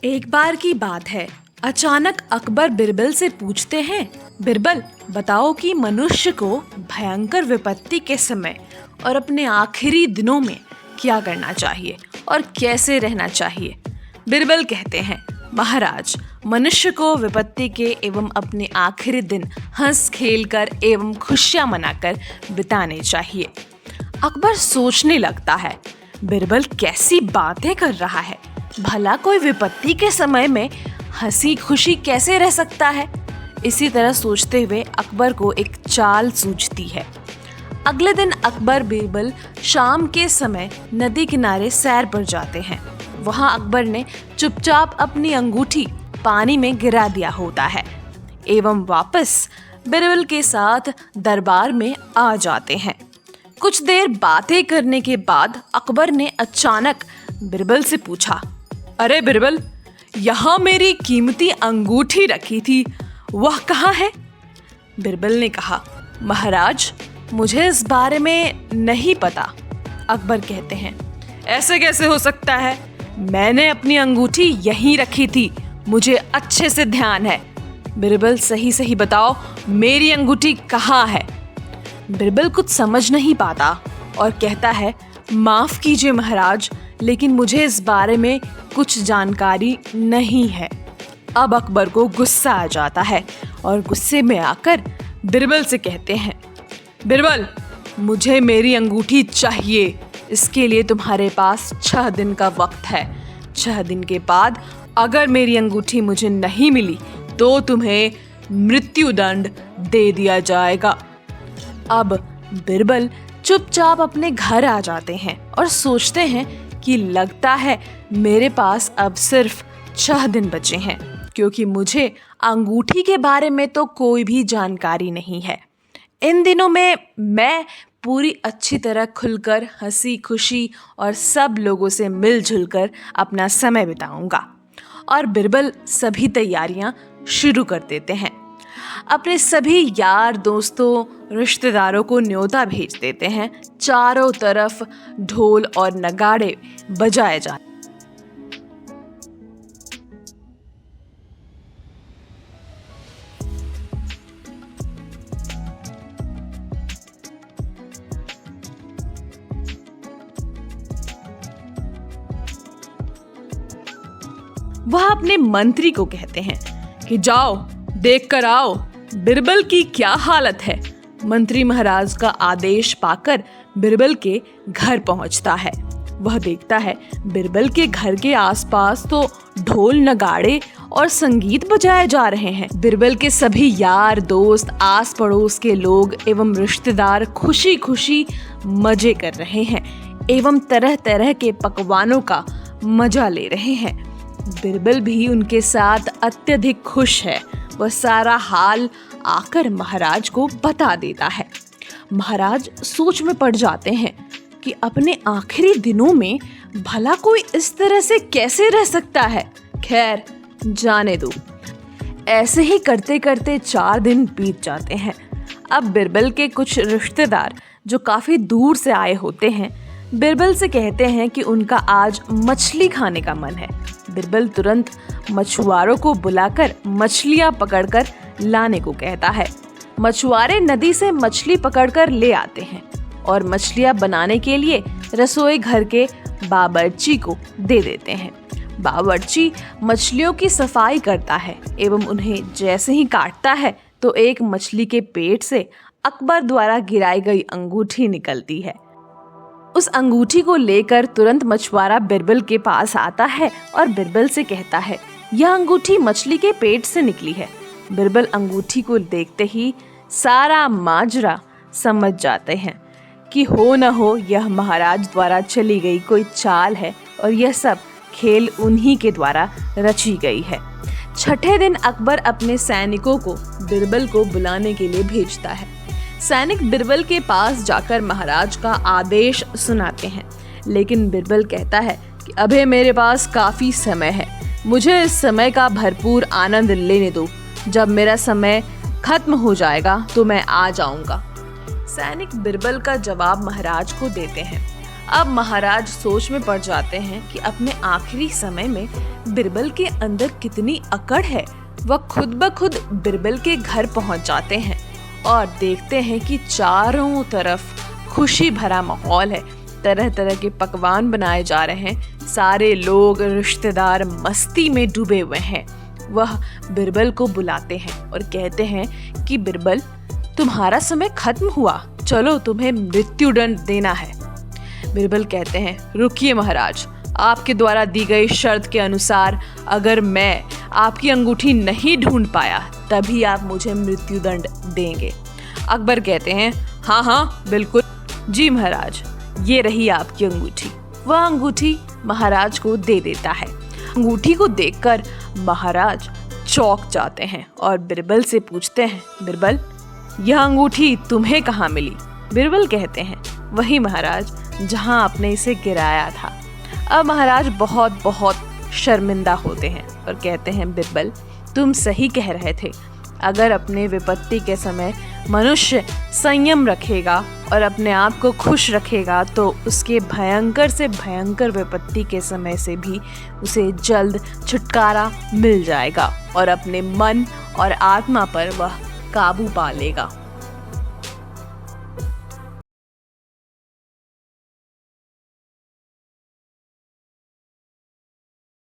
एक बार की बात है। अचानक अकबर बिरबल से पूछते हैं, बिरबल बताओ कि मनुष्य को भयंकर विपत्ति के समय और अपने आखिरी दिनों में क्या करना चाहिए और कैसे रहना चाहिए। बिरबल कहते हैं, महाराज, मनुष्य को विपत्ति के एवं अपने आखिरी दिन हंस खेल कर एवं खुशियां मनाकर बिताने चाहिए। अकबर सोचने लगता है, बिरबल कैसी बातें कर रहा है। भला कोई विपत्ति के समय में हंसी खुशी कैसे रह सकता है। इसी तरह सोचते हुए अकबर को एक चाल सूझती है। अगले दिन अकबर बिरबल शाम के समय नदी किनारे सैर पर जाते हैं। वहां अकबर ने चुपचाप अपनी अंगूठी पानी में गिरा दिया होता है एवं वापस बिरबल के साथ दरबार में आ जाते हैं। कुछ देर बातें करने के बाद अकबर ने अचानक बिरबल से पूछा, अरे बिरबल, यहाँ मेरी कीमती अंगूठी रखी थी, वह कहाँ है? बिरबल ने कहा, महाराज, मुझे इस बारे में नहीं पता। अकबर कहते हैं, ऐसे कैसे हो सकता है? मैंने अपनी अंगूठी यहीं रखी थी, मुझे अच्छे से ध्यान है। बिरबल, सही सही बताओ, मेरी अंगूठी कहाँ है? बिरबल कुछ समझ नहीं पाता और कहता है, माफ कीजिए महाराज, लेकिन मुझे इस बारे में कुछ जानकारी नहीं है। अब अकबर को गुस्सा आ जाता है और गुस्से में आकर बिरबल से कहते हैं, बिरबल, मुझे मेरी अंगूठी चाहिए। इसके लिए तुम्हारे पास 6 दिन का वक्त है। 6 दिन के बाद अगर मेरी अंगूठी मुझे नहीं मिली तो तुम्हें मृत्युदंड दे दिया जाएगा। अब बिरबल चुपचाप अपने घर आ जाते हैं और सोचते हैं कि लगता है मेरे पास अब सिर्फ 6 दिन बचे हैं, क्योंकि मुझे अंगूठी के बारे में तो कोई भी जानकारी नहीं है। इन दिनों में मैं पूरी अच्छी तरह खुलकर हंसी खुशी और सब लोगों से मिलजुल कर अपना समय बिताऊंगा। और बिरबल सभी तैयारियां शुरू कर देते हैं। अपने सभी यार दोस्तों रिश्तेदारों को न्योता भेज देते हैं। चारों तरफ ढोल और नगाड़े बजाए जाते। वह अपने मंत्री को कहते हैं कि जाओ देख कर आओ बिरबल की क्या हालत है। मंत्री महाराज का आदेश पाकर बिरबल के घर पहुंचता है। वह देखता है बिरबल के घर के आसपास तो ढोल नगाड़े और संगीत बजाए जा रहे हैं। बिरबल के सभी यार दोस्त, आस पड़ोस के लोग एवं रिश्तेदार खुशी खुशी मजे कर रहे हैं एवं तरह तरह के पकवानों का मजा ले रहे हैं। बिरबल भी उनके साथ अत्यधिक खुश है। वह सारा हाल आकर महाराज को बता देता है। महाराज सोच में पड़ जाते हैं कि अपने आखिरी दिनों में भला कोई इस तरह से कैसे रह सकता है। खैर, जाने दो। ऐसे ही करते करते 4 दिन बीत जाते हैं। अब बिरबल के कुछ रिश्तेदार जो काफी दूर से आए होते हैं, बिरबल से कहते हैं कि उनका आज मछली खाने का मन है। बिरबल तुरंत मछुआरों को बुलाकर मछलियां पकड़कर लाने को कहता है। मछुआरे नदी से मछली पकड़कर ले आते हैं और मछलियां बनाने के लिए रसोई घर के बावर्ची को दे देते हैं। बावर्ची मछलियों की सफाई करता है एवं उन्हें जैसे ही काटता है तो एक मछली के पेट से अकबर द्वारा गिराई गई अंगूठी निकलती है। उस अंगूठी को लेकर तुरंत मछुआरा बिरबल के पास आता है और बिरबल से कहता है, यह अंगूठी मछली के पेट से निकली है। बिरबल अंगूठी को देखते ही सारा माजरा समझ जाते हैं कि हो न हो यह महाराज द्वारा चली गई कोई चाल है और यह सब खेल उन्हीं के द्वारा रची गई है। 6ठे दिन अकबर अपने सैनिकों को बिरबल को बुलाने के लिए भेजता है। सैनिक बिरबल के पास जाकर महाराज का आदेश सुनाते हैं, लेकिन बिरबल कहता है कि अभी मेरे पास काफी समय है, मुझे इस समय का भरपूर आनंद लेने दो। जब मेरा समय खत्म हो जाएगा तो मैं आ जाऊंगा। सैनिक बिरबल का जवाब महाराज को देते हैं। अब महाराज सोच में पड़ जाते हैं कि अपने आखिरी समय में बिरबल के अंदर कितनी अकड़ है। वह खुद ब खुद बिरबल के घर पहुंच जाते हैं और देखते हैं कि चारों तरफ खुशी भरा माहौल है। तरह तरह के पकवान बनाए जा रहे हैं। सारे लोग रिश्तेदार मस्ती में डूबे हुए हैं। वह बिरबल को बुलाते हैं और कहते हैं कि बिरबल, तुम्हारा समय खत्म हुआ, चलो तुम्हें मृत्युदंड देना है। बिरबल कहते हैं, रुकिए महाराज, आपके द्वारा दी गई शर्त के अनुसार अगर मैं आपकी अंगूठी नहीं ढूंढ पाया तभी आप मुझे मृत्युदंड देंगे। अकबर कहते हैं, हाँ हाँ बिल्कुल जी महाराज, ये रही आपकी अंगूठी। वह अंगूठी महाराज को दे देता है। अंगूठी को देखकर महाराज चौंक जाते हैं और बिरबल से पूछते हैं, बिरबल, यह अंगूठी तुम्हें कहाँ मिली? बिरबल कहते हैं, वही महाराज जहाँ आपने इसे गिराया था। अब महाराज बहुत बहुत शर्मिंदा होते हैं और कहते हैं, बिरबल, तुम सही कह रहे थे। अगर अपने विपत्ति के समय मनुष्य संयम रखेगा और अपने आप को खुश रखेगा तो उसके भयंकर से भयंकर विपत्ति के समय से भी उसे जल्द छुटकारा मिल जाएगा और अपने मन और आत्मा पर वह काबू पा लेगा।